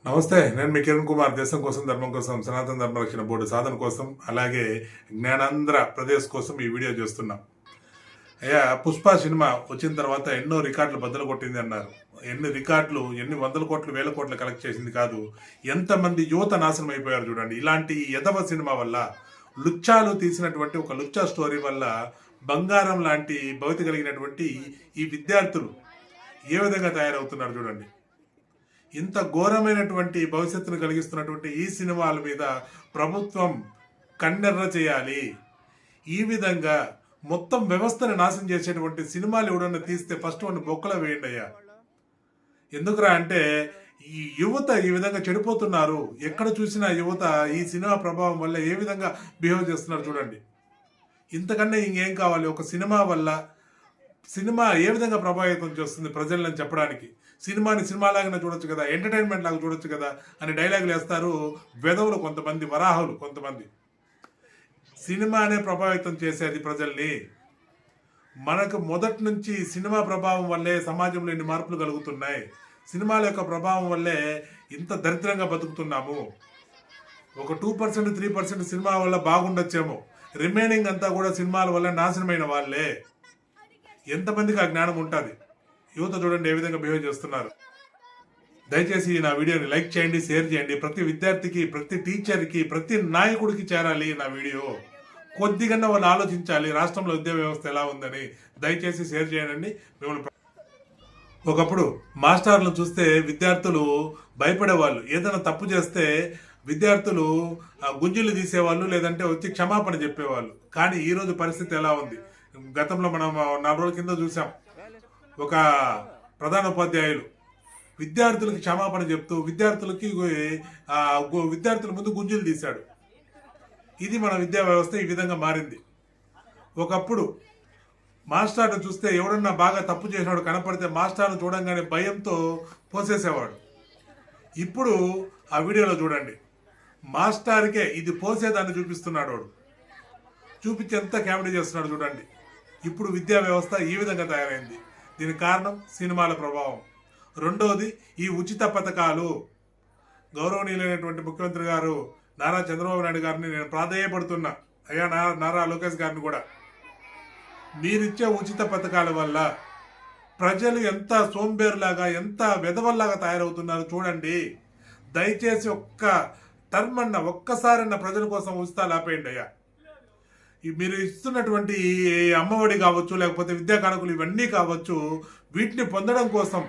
నమస్తే, నేను మీ కిరణ్ కుమార్. దేశం కోసం, ధర్మం కోసం, సనాతన ధర్మరక్షణ బోర్డు సాధన కోసం, అలాగే జ్ఞానాంధ్ర ప్రదేశ్ కోసం ఈ వీడియో చేస్తున్నాం. అయ్యా, పుష్ప సినిమా వచ్చిన తర్వాత ఎన్నో రికార్డులు బద్దలు కొట్టింది అన్నారు. ఎన్ని రికార్డులు, ఎన్ని వందల కోట్లు, వేల కోట్లు కలెక్ట్ చేసింది కాదు, ఎంతమంది యువత నాశనం అయిపోయారు చూడండి. ఇలాంటి యదవ సినిమా వల్ల, లుచ్చాలు తీసినటువంటి ఒక లుచ్చా స్టోరీ వల్ల బంగారం లాంటి భవిత కలిగినటువంటి ఈ విద్యార్థులు ఏ విధంగా తయారవుతున్నారు చూడండి. ఇంత ఘోరమైనటువంటి భవిష్యత్తును కలిగిస్తున్నటువంటి ఈ సినిమాల మీద ప్రభుత్వం కన్నెర్ర చేయాలి. ఈ విధంగా మొత్తం వ్యవస్థను నాశనం చేసేటువంటి సినిమాలు ఎవడన్నా తీస్తే ఫస్ట్ వాడిని బొక్కలో వేయండి అయ్యా. ఎందుకురా అంటే ఈ యువత ఈ విధంగా చెడిపోతున్నారు. ఎక్కడ చూసినా యువత ఈ సినిమా ప్రభావం వల్ల ఏ విధంగా బిహేవ్ చేస్తున్నారు చూడండి. ఇంతకన్నా ఇంకేం కావాలి? ఒక సినిమా వల్ల సినిమా ఏ విధంగా ప్రభావితం చేస్తుంది ప్రజలను చెప్పడానికి. సినిమాని సినిమాలాగానే చూడొచ్చు కదా, ఎంటర్టైన్మెంట్ లాగా చూడొచ్చు కదా అని డైలాగులు వేస్తారు వెధవులు కొంతమంది, వరాహులు కొంతమంది. సినిమానే ప్రభావితం చేసేది ప్రజల్ని. మనకు మొదటి నుంచి సినిమా ప్రభావం వల్లే సమాజంలో ఇన్ని మార్పులు కలుగుతున్నాయి. సినిమాల యొక్క ప్రభావం వల్లే ఇంత దరిద్రంగా బతుకుతున్నాము. ఒక 2%, 3% సినిమా వల్ల బాగుండొచ్చేమో, రిమైనింగ్ అంతా కూడా సినిమాల వల్ల నాశనమైన వాళ్ళే. ఎంతమందికి ఆ జ్ఞానం ఉంటుంది? యువత చూడండి ఏ విధంగా బిహేవ్ చేస్తున్నారు. దయచేసి నా వీడియోని లైక్ చేయండి, షేర్ చేయండి. ప్రతి విద్యార్థికి, ప్రతి టీచర్కి, ప్రతి నాయకుడికి చేరాలి నా వీడియో. కొద్దిగా వాళ్ళు ఆలోచించాలి రాష్ట్రంలో విద్యా వ్యవస్థ ఎలా ఉందని. దయచేసి షేర్ చేయండి. మిమ్మల్ని ఒకప్పుడు మాస్టర్లను చూస్తే విద్యార్థులు భయపడేవాళ్ళు. ఏదైనా తప్పు చేస్తే విద్యార్థులు గుంజులు తీసేవాళ్ళు, లేదంటే వచ్చి క్షమాపణ చెప్పేవాళ్ళు. కానీ ఈరోజు పరిస్థితి ఎలా ఉంది? గతంలో మనం 4 రోజుల కింద చూసాం. ఒక ప్రధాన ఉపాధ్యాయులు విద్యార్థులకి క్షమాపణ చెప్తూ విద్యార్థుల ముందు గుంజులు తీశాడు. ఇది మన విద్యా వ్యవస్థ ఈ విధంగా మారింది. ఒకప్పుడు మాస్టర్ను చూస్తే ఎవడన్నా బాగా తప్పు చేసినాడు కనపడితే మాస్టర్ను చూడంగానే భయంతో పోసేసేవాడు. ఇప్పుడు ఆ వీడియోలో చూడండి, మాస్టర్కే ఇది పోసేదాన్ని చూపిస్తున్నాడు. వాడు చూపించి ఎంత కామెడీ చేస్తున్నాడు చూడండి. ఇప్పుడు విద్యా వ్యవస్థ ఈ విధంగా తయారైంది. దీనికి కారణం సినిమాల ప్రభావం. రెండవది ఈ ఉచిత పథకాలు. గౌరవనీయులైనటువంటి ముఖ్యమంత్రి గారు నారా చంద్రబాబు నాయుడు గారిని నేను ప్రాధేయపడుతున్నా. అయ్యా నారా లోకేష్ గారిని కూడా, మీరిచ్చే ఉచిత పథకాల వల్ల ప్రజలు ఎంత సోంబేరులాగా, ఎంత వెధవల్లాగా తయారవుతున్నారు చూడండి. దయచేసి ఒక్క టర్మ్ అన్న, ఒక్కసారన్న ప్రజల కోసం ఉచితాలు ఆపేయండి అయ్యా. మీరు ఇస్తున్నటువంటి అమ్మఒడి కావచ్చు, లేకపోతే విద్యా కానుకలు ఇవన్నీ కావచ్చు, వీటిని పొందడం కోసం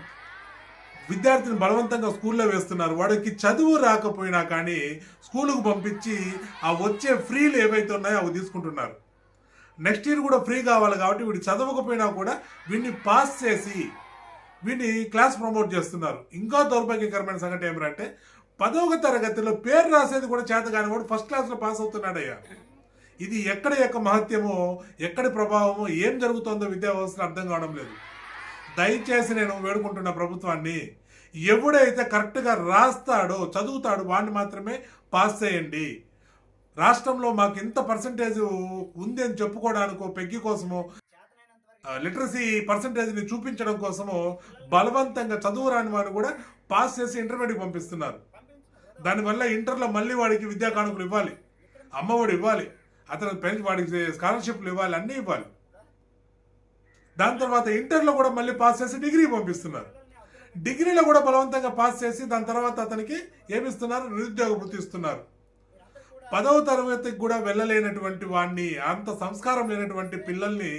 విద్యార్థిని బలవంతంగా స్కూల్లో వేస్తున్నారు. వాడికి చదువు రాకపోయినా కానీ స్కూలుకు పంపించి ఆ వచ్చే ఫ్రీలు ఏవైతే ఉన్నాయో అవి తీసుకుంటున్నారు. నెక్స్ట్ ఇయర్ కూడా ఫ్రీ కావాలి కాబట్టి వీడు చదవకపోయినా కూడా వీడిని పాస్ చేసి వీడిని క్లాస్ ప్రమోట్ చేస్తున్నారు. ఇంకా దౌర్భాగ్యకరమైన సంగతి ఏమిటంటే 10వ తరగతిలో పేరు రాసేది కూడా చేత కాని వాడు ఫస్ట్ క్లాస్లో పాస్ అవుతున్నాడయ్యా. ఇది ఎక్కడి యొక్క మహత్యమో, ఎక్కడి ప్రభావమో, ఏం జరుగుతుందో విద్యా వ్యవస్థలో అర్థం కావడం లేదు. దయచేసి నేను వేడుకుంటున్న ప్రభుత్వాన్ని, ఎవడైతే కరెక్ట్గా రాస్తాడో, చదువుతాడో వాడిని మాత్రమే పాస్ చేయండి. రాష్ట్రంలో మాకు ఇంత పర్సంటేజ్ ఉంది అని చెప్పుకోవడానికో, పెగ్గి కోసమో, లిటరసీ పర్సంటేజ్ని చూపించడం కోసమో బలవంతంగా చదువు రాని వాడిని కూడా పాస్ చేసి ఇంటర్మీడియట్కి పంపిస్తున్నారు. దానివల్ల ఇంటర్లో మళ్ళీ వాడికి విద్యా కానుకలు ఇవ్వాలి, అమ్మఒడి ఇవ్వాలి, అతను వాడికి స్కాలర్షిప్లు ఇవ్వాలి, అన్నీ ఇవ్వాలి. దాని తర్వాత ఇంటర్లో కూడా మళ్ళీ పాస్ చేసి డిగ్రీ పంపిస్తున్నారు. డిగ్రీలో కూడా బలవంతంగా పాస్ చేసి దాని తర్వాత అతనికి ఏమిస్తున్నారు? నిరుద్యోగ వృత్తి ఇస్తున్నారు. 10వ తరగతికి కూడా వెళ్ళలేనటువంటి వాడిని, అంత సంస్కారం లేనటువంటి పిల్లల్ని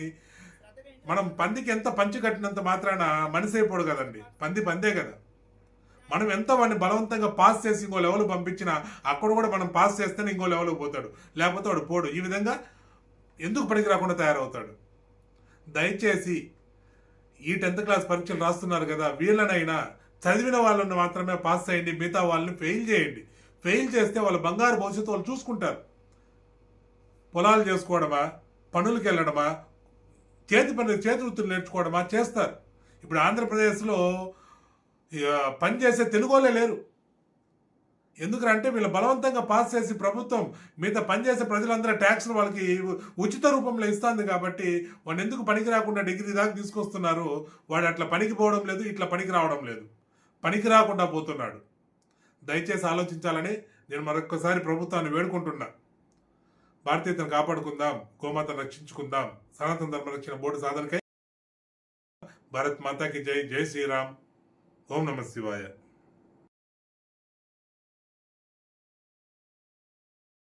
మనం పందికి ఎంత పంచి కట్టినంత మాత్రాన మనిషి అయిపోడు కదండి. పందే కదా. మనం ఎంత వాడిని బలవంతంగా పాస్ చేసి ఇంకో లెవెల్ పంపించినా అక్కడ కూడా మనం పాస్ చేస్తేనే ఇంకో లెవెల్కి పోతాడు, లేకపోతే వాడు పోడు. ఈ విధంగా ఎందుకు పనికి రాకుండా తయారవుతాడు? దయచేసి ఈ 10th క్లాస్ పరీక్షలు రాస్తున్నారు కదా, వీళ్ళనైనా చదివిన వాళ్ళని మాత్రమే పాస్ చేయండి, మిగతా వాళ్ళని ఫెయిల్ చేయండి. ఫెయిల్ చేస్తే వాళ్ళ బంగారు భవిష్యత్తు వాళ్ళు చూసుకుంటారు. పొలాలు చేసుకోవడమా, పనులకు వెళ్ళడమా, చేతి వృత్తులు నేర్చుకోవడమా చేస్తారు. ఇప్పుడు ఆంధ్రప్రదేశ్లో పనిచేసే తెలుగు వాళ్ళే లేరు. ఎందుకంటే వీళ్ళు బలవంతంగా పాస్ చేసి ప్రభుత్వం మిగతా పనిచేసే ప్రజలందరూ ట్యాక్స్లు వాళ్ళకి ఉచిత రూపంలో ఇస్తుంది కాబట్టి వాడు ఎందుకు పనికి రాకుండా డిగ్రీ దాకా తీసుకొస్తున్నారు. వాడు అట్లా పనికి పోవడం లేదు, ఇట్లా పనికి రావడం లేదు, పనికి రాకుండా పోతున్నాడు. దయచేసి ఆలోచించాలని నేను మరొక్కసారి ప్రభుత్వాన్ని వేడుకుంటున్నా. భారతీయతను కాపాడుకుందాం, గోమాతను రక్షించుకుందాం. సనాతన ధర్మ రక్షణ బోర్డు సాధనకై భారత్ మాతాకి జై. జై శ్రీరామ్. ఓం నమః శివాయ.